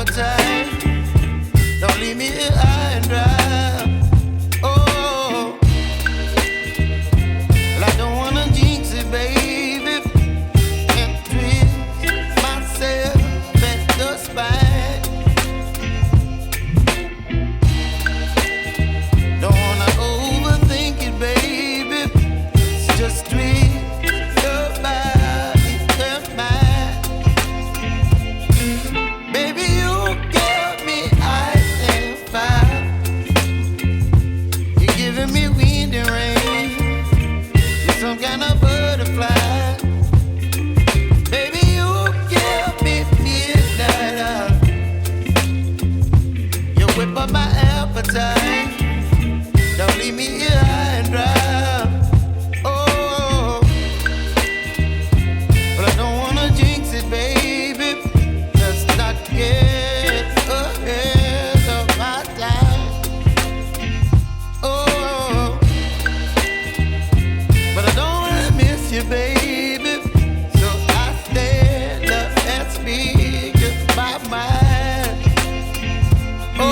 appetite. Don't leave me here high and dry. Oh, well, I don't wanna jinx it, baby, and twist myself at the spine. Don't wanna overthink it, baby. It's just twist your body and mine. Baby, you give me ice and fire. You're giving me wind and rain. You're some kind of butterfly. Baby, you give me midnight. You whip up my appetite. Don't leave me here high and dry. Oh, but I don't wanna jinx it, baby. Let's not get ahead of my time. Oh, but I don't wanna miss you, baby. So I stand up and speak my mind. Oh.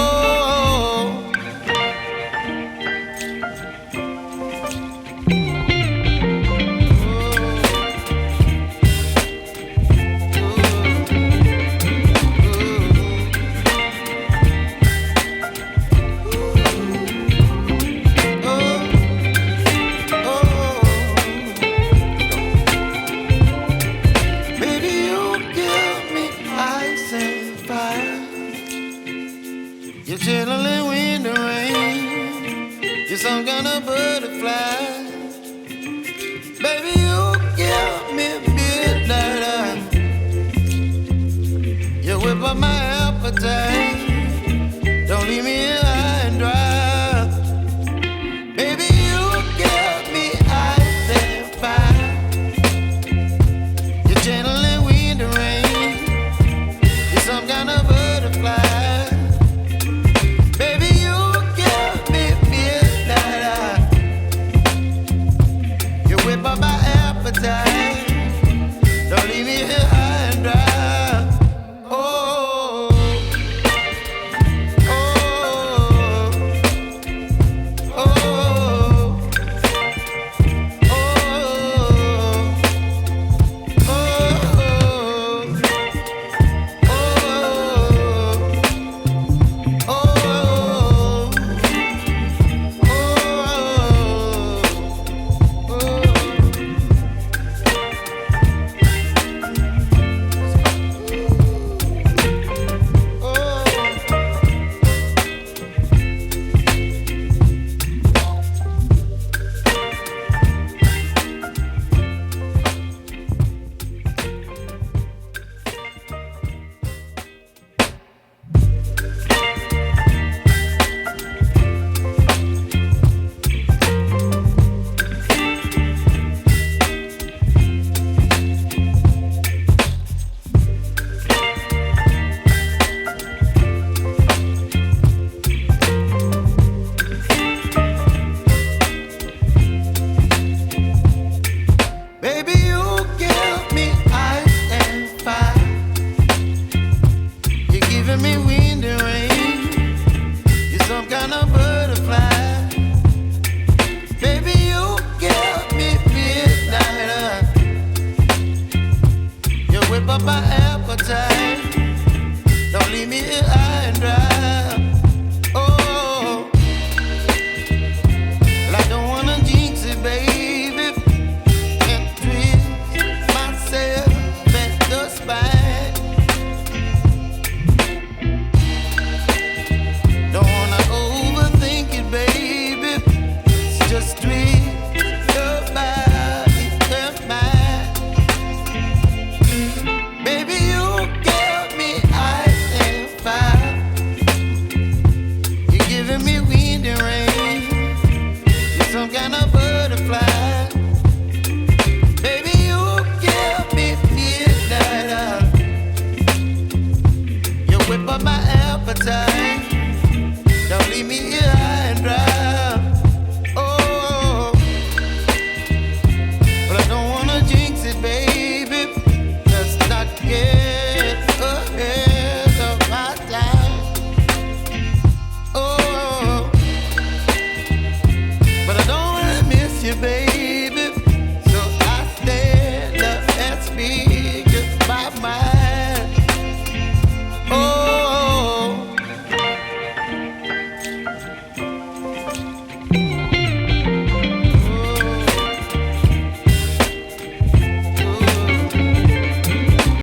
Baby, you give me ice and fire. You're chilling wind and rain. You're some kind of butterfly. Baby, you give me midnight. You whip up my appetite. Don't leave me here high and dry. Baby, you give me ice and fire. You're channeling wind and rain. You're some kind of butterfly. Baby, you give me midnight. You whip up my appetite. Don't leave me here high and dry. Oh, oh, oh, oh, baby, you give me ice and fire. You're giving me wind and rain. You're some kind of butterfly. Baby, you give me midnight. You whip up my appetite. Don't leave me here high and dry. Oh, well, I don't wanna jinx it, baby, and twist myself at the spine. Don't wanna overthink it, baby. It's just twist your body and mine. Baby, you give me ice and fire. You're giving me wind and rain. You're some kind of butterfly. Baby, you give me midnight. You whip up my appetite. Don't leave me here